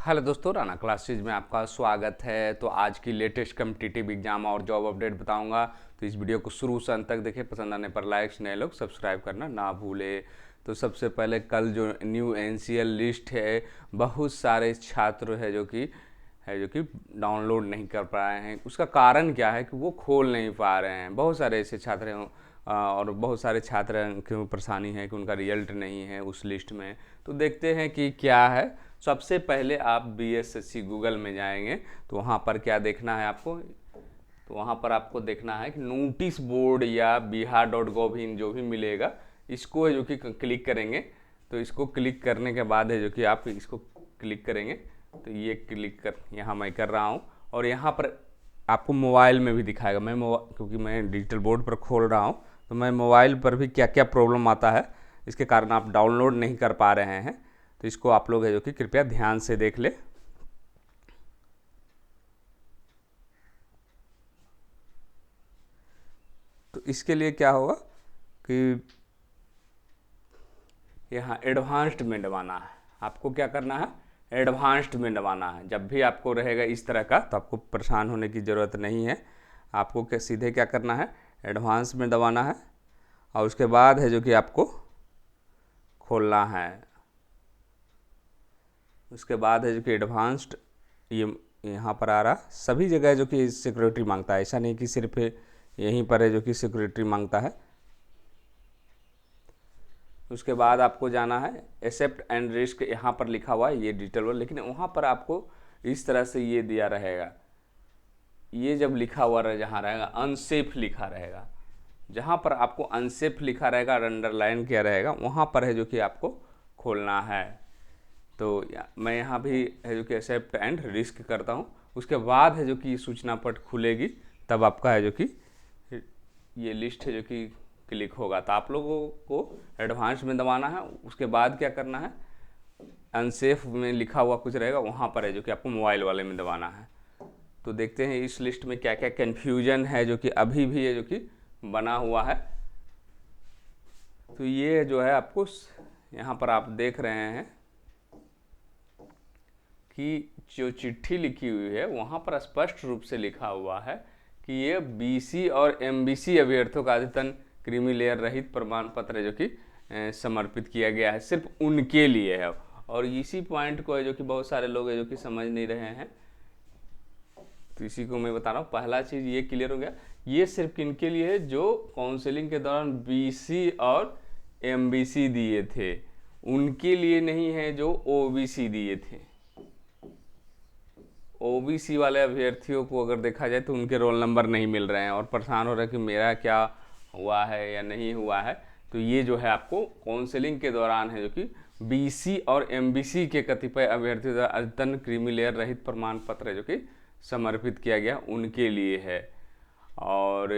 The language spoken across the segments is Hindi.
हेलो दोस्तों, राना क्लासेज में आपका स्वागत है। तो आज की लेटेस्ट कम्पिटिटिव एग्जाम और जॉब अपडेट बताऊंगा। तो इस वीडियो को शुरू से अंत तक देखें। पसंद आने पर लाइक्स, नए लोग सब्सक्राइब करना ना भूले। तो सबसे पहले कल जो न्यू एनसीएल लिस्ट है, बहुत सारे छात्र जो कि डाउनलोड नहीं कर पाए हैं। उसका कारण क्या है कि वो खोल नहीं पा रहे हैं। बहुत सारे ऐसे छात्र हैं और बहुत सारे छात्र की परेशानी है कि उनका रिजल्ट नहीं है उस लिस्ट में। तो देखते हैं कि क्या है। सबसे पहले आप बीएसएससी गूगल में जाएंगे तो वहाँ पर क्या देखना है आपको। तो वहाँ पर आपको देखना है कि नोटिस बोर्ड या बिहार.gov इन जो भी मिलेगा, इसको है जो कि क्लिक करेंगे। तो इसको क्लिक करने के बाद है जो कि आप इसको क्लिक करेंगे। तो ये क्लिक कर यहाँ मैं कर रहा हूँ और यहाँ पर आपको मोबाइल में भी दिखाएगा। क्योंकि मैं डिजिटल बोर्ड पर खोल रहा हूँ, तो मैं मोबाइल पर भी क्या क्या प्रॉब्लम आता है, इसके कारण आप डाउनलोड नहीं कर पा रहे हैं। तो इसको आप लोग है जो कि कृपया ध्यान से देख ले। तो इसके लिए क्या होगा कि यहाँ एडवांस्ड में दबाना है। आपको क्या करना है, एडवांस्ड में दबाना है। जब भी आपको रहेगा इस तरह का तो आपको परेशान होने की ज़रूरत नहीं है। आपको सीधे क्या करना है, एडवांस में दबाना है और उसके बाद है जो कि आपको खोलना है। उसके बाद है जो कि एडवांस्ड ये यहाँ पर आ रहा, सभी जगह जो कि सिक्योरिटी मांगता है। ऐसा नहीं कि सिर्फ यहीं पर है जो कि सिक्योरिटी मांगता है। उसके बाद आपको जाना है एक्सेप्ट एंड रिस्क, यहाँ पर लिखा हुआ है ये डिजिटल वर्ड, लेकिन वहाँ पर आपको इस तरह से ये दिया रहेगा। ये जब लिखा हुआ रहे, जहाँ रहेगा अनसेफ लिखा रहेगा, जहाँ पर आपको अनसेफ लिखा रहेगा और अंडरलाइन किया रहेगा, वहाँ पर है जो कि आपको खोलना है। तो मैं यहाँ भी है जो कि एक्सेप्ट एंड रिस्क करता हूँ। उसके बाद है जो कि सूचना पट खुलेगी, तब आपका है जो कि ये लिस्ट है जो कि क्लिक होगा। तो आप लोगों को एडवांस में दबाना है। उसके बाद क्या करना है, अनसेफ में लिखा हुआ कुछ रहेगा, वहाँ पर है जो कि आपको मोबाइल वाले में दबाना है। तो देखते हैं इस लिस्ट में क्या क्या कन्फ्यूजन है जो कि अभी भी है जो कि बना हुआ है। तो ये जो है आपको यहाँ पर आप देख रहे हैं कि जो चिट्ठी लिखी हुई है वहाँ पर स्पष्ट रूप से लिखा हुआ है कि ये बीसी और एमबीसी अभ्यर्थियों का अद्यतन क्रीमी लेयर रहित प्रमाण पत्र है जो कि समर्पित किया गया है, सिर्फ उनके लिए है। और इसी पॉइंट को है जो कि बहुत सारे लोग है जो कि समझ नहीं रहे हैं। तो इसी को मैं बता रहा हूँ। पहला चीज़ ये क्लियर हो गया, ये सिर्फ किनके लिए है, जो काउंसलिंग के दौरान बीसी और एमबीसी दिए थे, उनके लिए नहीं है जो ओबीसी दिए थे। ओबीसी वाले अभ्यर्थियों को अगर देखा जाए तो उनके रोल नंबर नहीं मिल रहे हैं और परेशान हो रहे हैं कि मेरा क्या हुआ है या नहीं हुआ है। तो ये जो है आपको काउंसलिंग के दौरान है जो कि बीसी और एमबीसी के कतिपय अभ्यर्थियों द्वारा अद्यतन क्रीमी लेयर रहित प्रमाण पत्र है जो कि समर्पित किया गया, उनके लिए है। और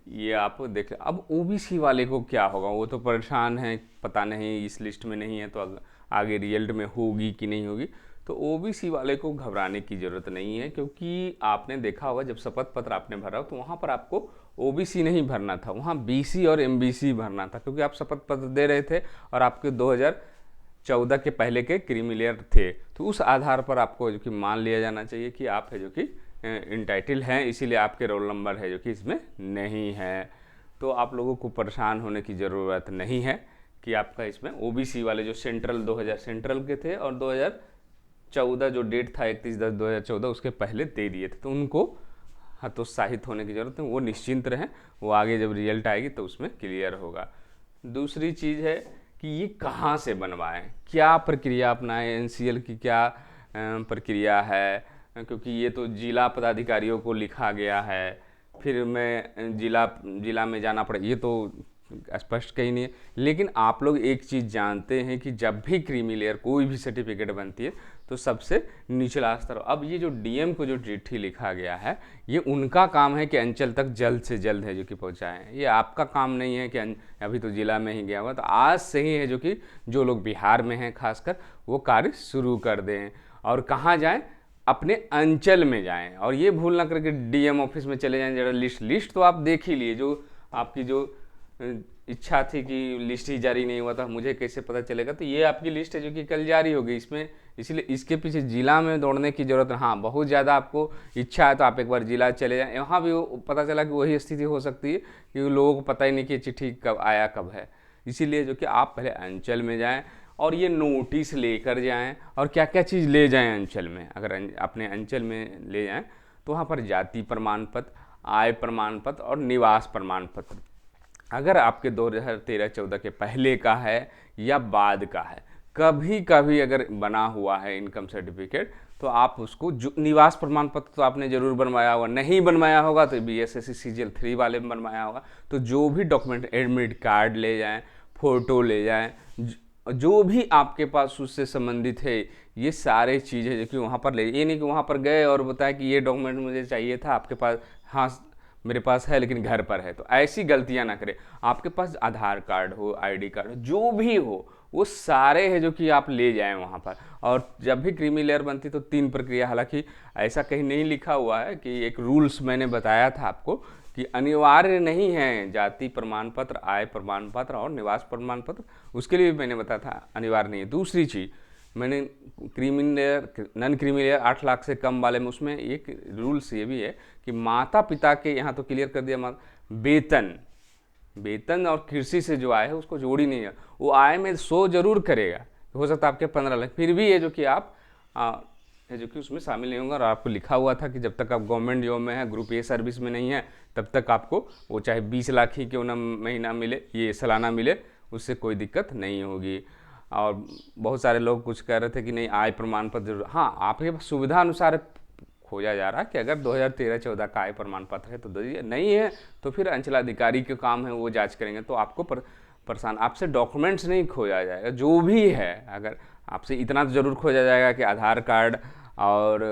ये आप देख, अब ओबीसी वाले को क्या होगा, वो तो परेशान है, पता नहीं इस लिस्ट में नहीं है तो आगे रिजल्ट में होगी कि नहीं होगी। तो ओबीसी वाले को घबराने की ज़रूरत नहीं है, क्योंकि आपने देखा होगा जब शपथ पत्र आपने भरा तो वहाँ पर आपको ओबीसी नहीं भरना था, वहाँ बीसी और एमबीसी भरना था, क्योंकि आप शपथ पत्र दे रहे थे और आपके 2014 के पहले के क्रीमी लेयर थे। तो उस आधार पर आपको जो कि मान लिया जाना चाहिए कि आप है जो कि इंटाइटल हैं, इसीलिए आपके रोल नंबर है जो कि इसमें नहीं है। तो आप लोगों को परेशान होने की ज़रूरत नहीं है कि आपका इसमें ओबीसी वाले जो सेंट्रल 2000 सेंट्रल के थे और 2014 जो डेट था 31/10/2014 उसके पहले दे दिए थे, तो उनको हतोत्साहित होने की ज़रूरत है। वो निश्चिंत रहें, वो आगे जब रिजल्ट आएगी तो उसमें क्लियर होगा। दूसरी चीज़ है कि ये कहाँ से बनवाएं, क्या प्रक्रिया अपनाएं, एनसीएल की क्या प्रक्रिया है, क्योंकि ये तो जिला पदाधिकारियों को लिखा गया है, फिर मैं जिला में जाना पड़े, ये तो स्पष्ट कहीं नहीं है। लेकिन आप लोग एक चीज़ जानते हैं कि जब भी क्रीमी लेयर कोई भी सर्टिफिकेट बनती है तो सबसे निचला स्तर, अब ये जो डीएम को जो चिट्ठी लिखा गया है, ये उनका काम है कि अंचल तक जल्द से जल्द है जो कि पहुँचाएँ। ये आपका काम नहीं है कि अभी तो जिला में ही गया हुआ, तो आज से ही है जो कि जो लोग बिहार में हैं खासकर वो कार्य शुरू कर दें। और कहाँ जाएँ, अपने अंचल में जाएं। और ये भूल ना करके डीएम ऑफिस में चले जाएं। जरा लिस्ट तो आप देख ही लिए, जो आपकी जो इच्छा थी कि लिस्ट ही जारी नहीं हुआ था, मुझे कैसे पता चलेगा, तो ये आपकी लिस्ट है जो कि कल जारी होगी। इसमें इसलिए इसके पीछे जिला में दौड़ने की ज़रूरत है। हाँ, बहुत ज़्यादा आपको इच्छा है तो आप एक बार जिला चले जाएँ, वहाँ भी पता चला कि वही स्थिति हो सकती है कि लोगों को पता ही नहीं कि चिट्ठी कब आया कब है। इसीलिए जो कि आप पहले अंचल में जाएँ और ये नोटिस लेकर जाएँ, और क्या क्या चीज़ ले जाएँ अंचल में। अगर अपने अंचल में ले जाएँ तो वहाँ पर जाति प्रमाण पत्र, आय प्रमाण पत्र और निवास प्रमाण पत्र, अगर आपके 2013-14 के पहले का है या बाद का है, कभी कभी अगर बना हुआ है इनकम सर्टिफिकेट, तो आप उसको निवास प्रमाण पत्र तो आपने जरूर बनवाया होगा, नहीं बनवाया होगा तो BSSC CGL 3 वाले में बनवाया होगा। तो जो भी डॉक्यूमेंट, एडमिट कार्ड ले जाएं, फोटो ले जाएं, जो भी आपके पास उससे संबंधित है, ये सारे चीज़ें जो कि वहाँ पर ले, ये नहीं कि वहाँ पर गए और बताया कि ये डॉक्यूमेंट मुझे चाहिए था, आपके पास, हाँ मेरे पास है लेकिन घर पर है। तो ऐसी गलतियां ना करें। आपके पास आधार कार्ड हो, ID कार्ड हो, जो भी हो, वो सारे हैं जो कि आप ले जाएं वहाँ पर। और जब भी क्रीमी लेयर बनती तो 3 प्रक्रिया, हालांकि ऐसा कहीं नहीं लिखा हुआ है कि एक रूल्स मैंने बताया था आपको कि अनिवार्य नहीं है जाति प्रमाण पत्र, आय प्रमाण पत्र और निवास प्रमाण पत्र, उसके लिए भी मैंने बताया था अनिवार्य नहीं है। दूसरी चीज़ मैंने creamy layer, non creamy layer 8 lakh से कम वाले में, उसमें एक रूल्स ये भी है कि माता पिता के, यहाँ तो क्लियर कर दिया, वेतन और कृषि से जो आय है उसको जोड़ी नहीं है। वो आय में 100 जरूर करेगा, हो सकता है आपके 15 लाख, फिर भी ये जो कि आप जो कि उसमें शामिल नहीं होगा। और आपको लिखा हुआ था कि जब तक आप गवर्नमेंट जॉब में है, ग्रुप ए सर्विस में नहीं है, तब तक आपको वो चाहे 20 लाख ही क्यों ना महीना मिले, ये सालाना मिले, उससे कोई दिक्कत नहीं होगी। और बहुत सारे लोग कुछ कह रहे थे कि नहीं आय प्रमाण पत्र जरूर, हाँ आपके सुविधा अनुसार खोजा जा रहा है कि अगर 2013-14 का आय प्रमाण पत्र है तो दीजिए, नहीं है तो फिर अंचलाधिकारी के काम है, वो जांच करेंगे। तो आपको परेशान, आपसे डॉक्यूमेंट्स नहीं खोजा जाएगा, जो भी है। अगर आपसे इतना तो जरूर खोजा जाएगा कि आधार कार्ड और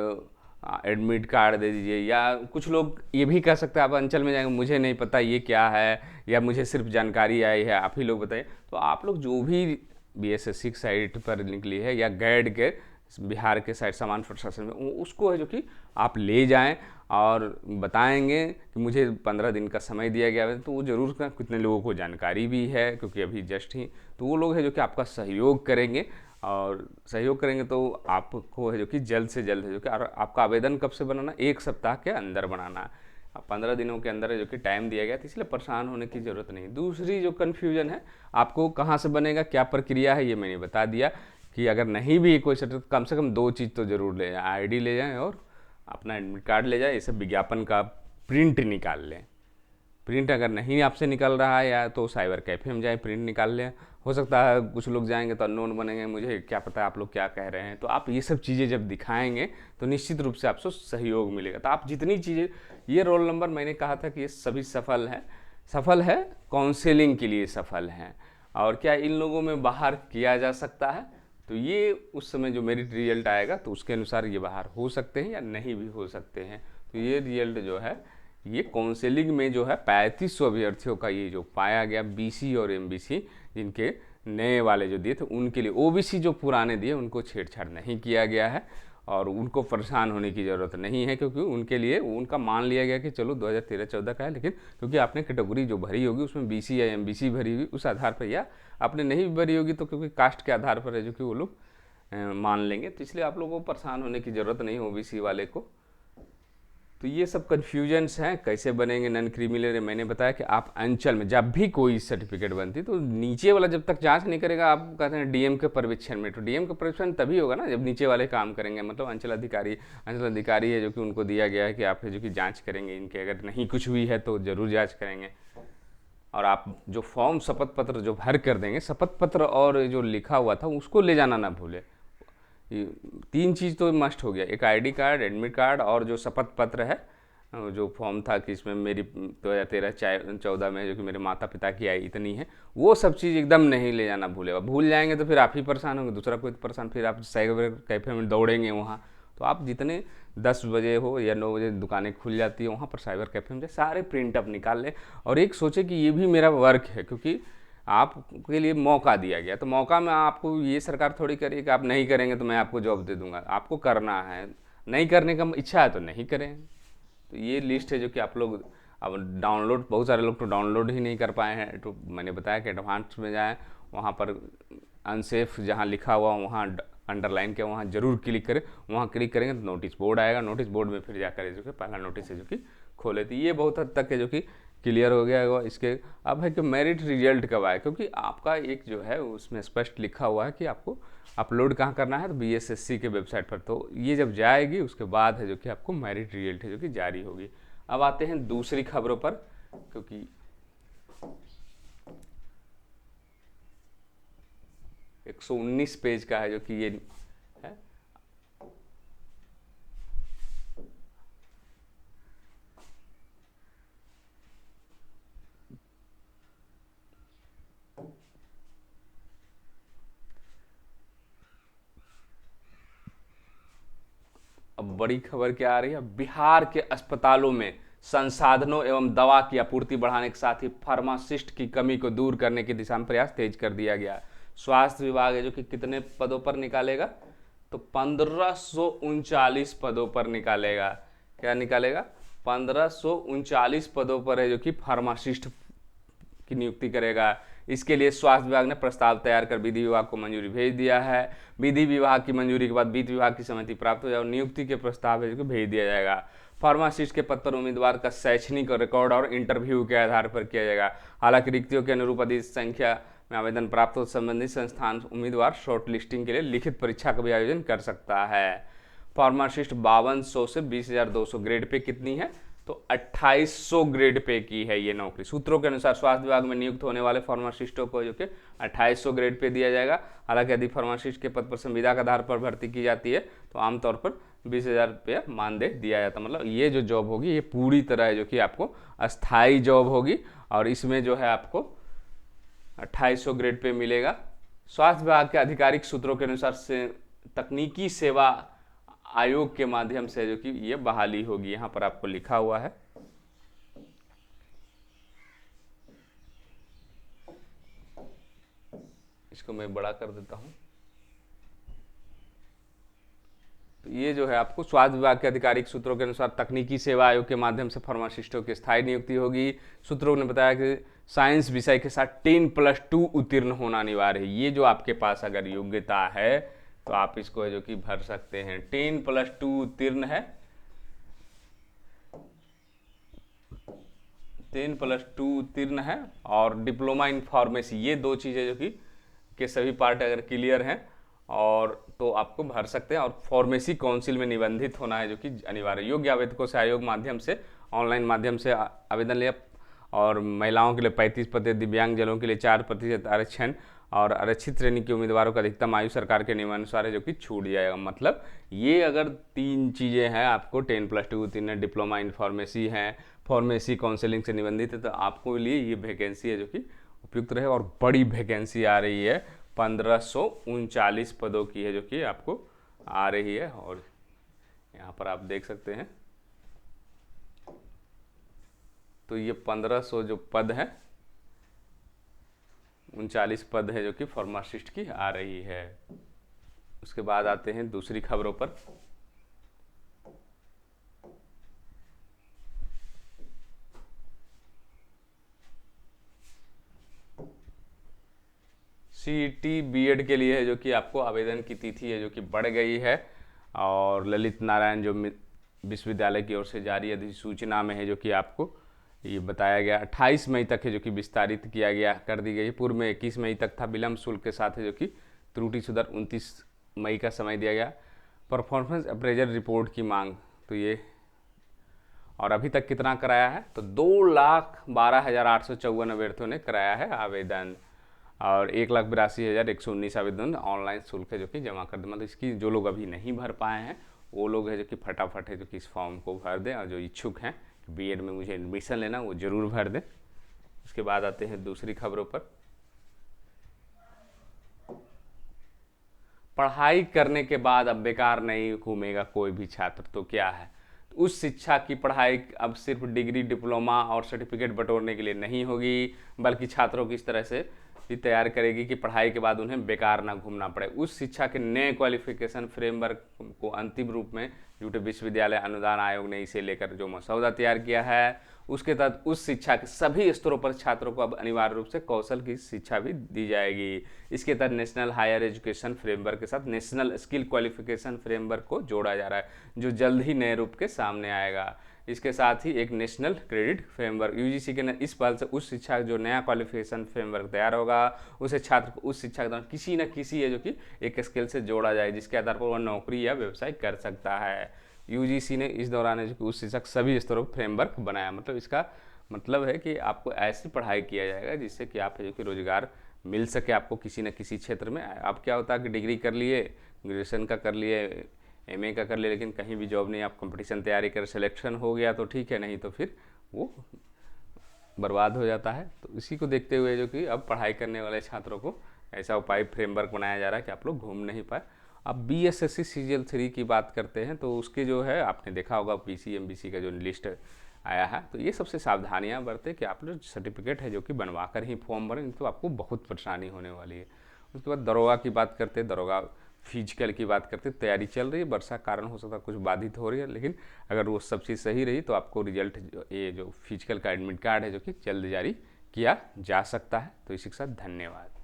एडमिट कार्ड दे दीजिए, या कुछ लोग ये भी कह सकते हैं आप अंचल में जाएंगे, मुझे नहीं पता ये क्या है, या मुझे सिर्फ जानकारी आई है, आप ही लोग बताइए। तो आप लोग जो भी BSSC साइट पर निकली है या गैड के बिहार के साइट सामान्य प्रशासन में, उसको है जो कि आप ले जाएं और बताएंगे कि मुझे 15 दिन का समय दिया गया है। तो वो जरूर कितने लोगों को जानकारी भी है, क्योंकि अभी जस्ट ही, तो वो लोग है जो कि आपका सहयोग करेंगे। और सहयोग करेंगे तो आपको है जो कि जल्द से जल्द है जो कि, आपका आवेदन कब से बनाना, 1 सप्ताह के अंदर बनाना है। 15 दिनों के अंदर है जो कि टाइम दिया गया, तो इसलिए परेशान होने की ज़रूरत नहीं। दूसरी जो कन्फ्यूजन है, आपको कहाँ से बनेगा, क्या प्रक्रिया है, ये मैंने बता दिया कि अगर नहीं भी कोई सर्टिफिकेट, कम से कम 2 चीज़ तो ज़रूर ले जाएँ, ID ले जाएँ और अपना एडमिट कार्ड ले जाए। ये सब विज्ञापन का प्रिंट निकाल लें। प्रिंट अगर नहीं आपसे निकल रहा है या तो साइबर कैफे में जाए, प्रिंट निकाल लें। हो सकता है कुछ लोग जाएंगे तो अननोन बनेंगे, मुझे क्या पता आप लोग क्या कह रहे हैं। तो आप ये सब चीज़ें जब दिखाएंगे तो निश्चित रूप से आपसे सहयोग मिलेगा। तो आप जितनी चीज़ें, ये रोल नंबर मैंने कहा था कि ये सभी सफल है, काउंसलिंग के लिए सफल हैं। और क्या इन लोगों में बाहर किया जा सकता है, तो ये उस समय जो मेरिट रिजल्ट आएगा तो उसके अनुसार ये बाहर हो सकते हैं या नहीं भी हो सकते हैं। तो ये रिजल्ट जो है, ये काउंसलिंग में जो है 3500 अभ्यर्थियों का ये जो पाया गया, BC और MBC जिनके नए वाले जो दिए थे उनके लिए, OBC जो पुराने दिए उनको छेड़छाड़ नहीं किया गया है और उनको परेशान होने की ज़रूरत नहीं है, क्योंकि उनके लिए उनका मान लिया गया कि चलो 2013-14 का है, लेकिन क्योंकि आपने कैटेगरी जो भरी होगी उसमें BC या MBC भरी हुई, उस आधार पर, या आपने नहीं भरी होगी तो क्योंकि कास्ट के आधार पर है जो कि वो लोग मान लेंगे। तो इसलिए आप लोगों को परेशान होने की ज़रूरत नहीं OBC वाले को। तो ये सब कन्फ्यूजन्स हैं, कैसे बनेंगे नॉन क्रीमी लेयर। मैंने बताया कि आप अंचल में जब भी कोई सर्टिफिकेट बनती तो नीचे वाला जब तक जांच नहीं करेगा, आप कहते हैं DM के पर्यवेक्षण में, तो DM का पर्यवेक्षण तभी होगा ना जब नीचे वाले काम करेंगे। मतलब अंचल अधिकारी है जो कि उनको दिया गया है कि आप जो कि जाँच करेंगे इनके, अगर नहीं कुछ हुई है तो ज़रूर जाँच करेंगे। और आप जो फॉर्म शपथ पत्र जो भर कर देंगे, शपथ पत्र और जो लिखा हुआ था उसको ले जाना ना भूले। 3 चीज़ तो मस्ट हो गया, एक ID कार्ड, एडमिट कार्ड और जो शपथ पत्र है, जो फॉर्म था कि इसमें मेरी 2013-14 में जो कि मेरे माता पिता की आय इतनी है, वो सब चीज़ एकदम नहीं ले जाना भूलेगा। भूल जाएंगे तो फिर आप ही परेशान होंगे, दूसरा कोई परेशान, फिर आप साइबर कैफे में दौड़ेंगे वहाँ। तो आप जितने 10 बजे हो या 9 बजे दुकानें खुल जाती है, वहाँ पर साइबर कैफे में जाए, सारे प्रिंट अप निकाल लें। और एक सोचे कि ये भी मेरा वर्क है, क्योंकि आपके लिए मौका दिया गया, तो मौका में आपको ये सरकार थोड़ी करिए कि आप नहीं करेंगे तो मैं आपको जॉब दे दूंगा। आपको करना है, नहीं करने का इच्छा है तो नहीं करें। तो ये लिस्ट है जो कि आप लोग अब डाउनलोड, बहुत सारे लोग तो डाउनलोड ही नहीं कर पाए हैं। तो मैंने बताया कि एडवांस में जाएँ, वहाँ पर अनसेफ जहाँ लिखा हुआ वहाँ अंडरलाइन किया वहाँ जरूर क्लिक करें। वहाँ क्लिक करेंगे तो नोटिस बोर्ड आएगा, नोटिस बोर्ड में फिर जाकर जो कि पहला नोटिस है जो कि खोले। तो ये बहुत हद तक है जो कि क्लियर हो गया है। इसके अब है कि मेरिट रिजल्ट कब आए, क्योंकि आपका एक जो है उसमें स्पष्ट लिखा हुआ है कि आपको अपलोड कहाँ करना है, तो BSSC के वेबसाइट पर। तो ये जब जाएगी उसके बाद है जो कि आपको मेरिट रिजल्ट है जो कि जारी होगी। अब आते हैं दूसरी खबरों पर, क्योंकि 119 पेज का है जो कि ये है। अब बड़ी खबर क्या आ रही है, बिहार के अस्पतालों में संसाधनों एवं दवा की आपूर्ति बढ़ाने के साथ ही फार्मासिस्ट की कमी को दूर करने की दिशा में प्रयास तेज कर दिया गया। स्वास्थ्य विभाग है जो कि कितने पदों पर निकालेगा, तो 1539 पदों पर निकालेगा। क्या निकालेगा? 1539 पदों पर है जो कि फार्मासिस्ट की नियुक्ति करेगा। इसके लिए स्वास्थ्य विभाग ने प्रस्ताव तैयार कर विधि विभाग को मंजूरी भेज दिया है। विधि विभाग की मंजूरी के बाद वित्त विभाग की सहमति प्राप्त हो जाए और नियुक्ति के प्रस्ताव है जो कि भेज दिया जाएगा। फार्मासिस्ट के पद पर उम्मीदवार का शैक्षणिक रिकॉर्ड और इंटरव्यू के आधार पर किया जाएगा। हालांकि रिक्तियों के अनुरूप अधिक संख्या में आवेदन प्राप्त हो संबंधित संस्थान उम्मीदवार शॉर्ट लिस्टिंग के लिए लिखित परीक्षा का भी आयोजन कर सकता है। फार्मासिस्ट 5200 से 20,200 ग्रेड पे कितनी है, तो 2800 ग्रेड पे की है ये नौकरी। सूत्रों के अनुसार स्वास्थ्य विभाग में नियुक्त होने वाले फार्मासिस्टों को जो कि 2800 ग्रेड पे दिया जाएगा। हालांकि यदि फार्मासिस्ट के पद पर संविदा के आधार पर भर्ती की जाती है तो आमतौर पर 20,000 रुपया मानदेय दिया जाता है। मतलब ये जो जॉब होगी ये पूरी तरह है जो कि आपको अस्थायी जॉब होगी और इसमें जो है आपको 2800 ग्रेड पे मिलेगा। स्वास्थ्य विभाग के आधिकारिक सूत्रों के अनुसार से तकनीकी सेवा आयोग के माध्यम से जो कि ये बहाली होगी। यहां पर आपको लिखा हुआ है, इसको मैं बड़ा कर देता हूं। तो ये जो है आपको स्वास्थ्य विभाग के आधिकारिक सूत्रों के अनुसार तकनीकी सेवा आयोग के माध्यम से फार्मासिस्टों की स्थायी नियुक्ति होगी। सूत्रों ने बताया कि साइंस विषय के साथ 10+2 उत्तीर्ण होना अनिवार्य है। ये जो आपके पास अगर योग्यता है तो आप इसको है जो कि भर सकते हैं। 10+2 उत्तीर्ण है, 10+2 उत्तीर्ण है और डिप्लोमा इन फार्मेसी, ये दो चीज़ें जो कि के सभी पार्ट अगर क्लियर हैं और तो आपको भर सकते हैं। और फार्मेसी काउंसिल में निबंधित होना है जो कि अनिवार्य। योग्य आवेदकों से आयोग माध्यम से ऑनलाइन माध्यम से आवेदन लिया। और महिलाओं के लिए 35 पद, दिव्यांगजनों के लिए 4% आरक्षण और आरक्षित श्रेणी के उम्मीदवारों का अधिकतम आयु सरकार के नियमानुसार है जो कि छूट जाएगा। मतलब ये अगर 3 चीज़ें हैं आपको 10+2 उत्तीर्ण, डिप्लोमा इन फार्मेसी है, फार्मेसी काउंसिलिंग से निबंधित है, तो आपको लिए ये वैकेंसी है जो कि उपयुक्त रहे। और बड़ी वैकेंसी आ रही है, 1539 पदों की है जो कि आपको आ रही है। और यहाँ पर आप देख सकते हैं, तो ये 1500 जो पद है, 39 पद है जो कि फार्मासिस्ट की आ रही है। उसके बाद आते हैं दूसरी खबरों पर। CET BEd के लिए है जो कि आपको आवेदन की तिथि है जो कि बढ़ गई है। और ललित नारायण जो विश्वविद्यालय की ओर से जारी अधिसूचना में है जो कि आपको ये बताया गया 28 मई तक है जो कि विस्तारित किया गया कर दी गई। पूर्व में 21 मई तक था, विलंब शुल्क के साथ है जो कि त्रुटि सुधार 29 मई का समय दिया गया। परफॉर्मेंस अप्रेजल रिपोर्ट की मांग, तो ये और अभी तक कितना कराया है, तो 2,12,854 अभ्यर्थियों ने कराया है आवेदन और 1,82,119 आवेदन ऑनलाइन शुल्क है जो कि जमा कर दे। मतलब इसकी जो लोग अभी नहीं भर पाए हैं वो लोग है जो कि फटाफट है जो कि इस फॉर्म को भर दें और जो इच्छुक हैं BEd में मुझे एडमिशन लेना वो जरूर भर दें। उसके बाद आते हैं दूसरी खबरों पर। पढ़ाई करने के बाद अब बेकार नहीं घूमेगा कोई भी छात्र, तो क्या है, उस शिक्षा की पढ़ाई अब सिर्फ डिग्री, डिप्लोमा और सर्टिफिकेट बटोरने के लिए नहीं होगी, बल्कि छात्रों की इस तरह से भी तैयार करेगी कि पढ़ाई के बाद उन्हें बेकार ना घूमना पड़े। उस शिक्षा के नए क्वालिफिकेशन फ्रेमवर्क को अंतिम रूप में यूटी विश्वविद्यालय अनुदान आयोग ने इसे लेकर जो मसौदा तैयार किया है उसके तहत उस शिक्षा के सभी स्तरों पर छात्रों को अब अनिवार्य रूप से कौशल की शिक्षा भी दी जाएगी। इसके तहत नेशनल हायर एजुकेशन फ्रेमवर्क के साथ नेशनल स्किल क्वालिफिकेशन फ्रेमवर्क को जोड़ा जा रहा है, जो जल्द ही नए रूप के सामने आएगा। इसके साथ ही एक नेशनल क्रेडिट फ्रेमवर्क, यूजीसी के इस पहल से उस शिक्षा जो नया क्वालिफिकेशन फ्रेमवर्क तैयार होगा, उसे छात्र को उस शिक्षा के दौरान किसी न किसी है जो कि एक स्किल से जोड़ा जाए, जिसके आधार पर वह नौकरी या व्यवसाय कर सकता है। यूजीसी ने इस दौरान है जो कि उस शिक्षा सभी स्तरों पर फ्रेमवर्क बनाया। मतलब इसका मतलब है कि आपको ऐसी पढ़ाई किया जाएगा जिससे कि आप है जो कि रोजगार मिल सके आपको किसी न किसी क्षेत्र में। आप क्या होता है कि डिग्री कर लिए, ग्रेजुएशन का कर लिए, एमए का कर लिए, लेकिन कहीं भी जॉब नहीं, आप कंपटीशन तैयारी कर सिलेक्शन हो गया तो ठीक है, नहीं तो फिर वो बर्बाद हो जाता है। तो इसी को देखते हुए जो कि अब पढ़ाई करने वाले छात्रों को ऐसा उपाय फ्रेमवर्क बनाया जा रहा है कि आप लोग घूम नहीं पाए। अब बीएसएससी सीजीएल 3 की बात करते हैं तो उसके जो है आपने देखा होगा पीसी एमबीसी का जो लिस्ट आया है, तो ये सबसे सावधानियां बरतें कि आप लोग सर्टिफिकेट है जो कि बनवा कर ही फॉर्म भरें, तो आपको बहुत परेशानी होने वाली है। उसके बाद दरोगा की बात करते हैं, दरोगा फिजिकल की बात करते हैं, तैयारी चल रही है, वर्षा कारण हो सकता है कुछ बाधित हो रही है, लेकिन अगर वो सब चीज़ सही रही तो आपको रिजल्ट ये जो फिजिकल का एडमिट कार्ड है जो कि जल्द जारी किया जा सकता है। तो इसी के साथ धन्यवाद।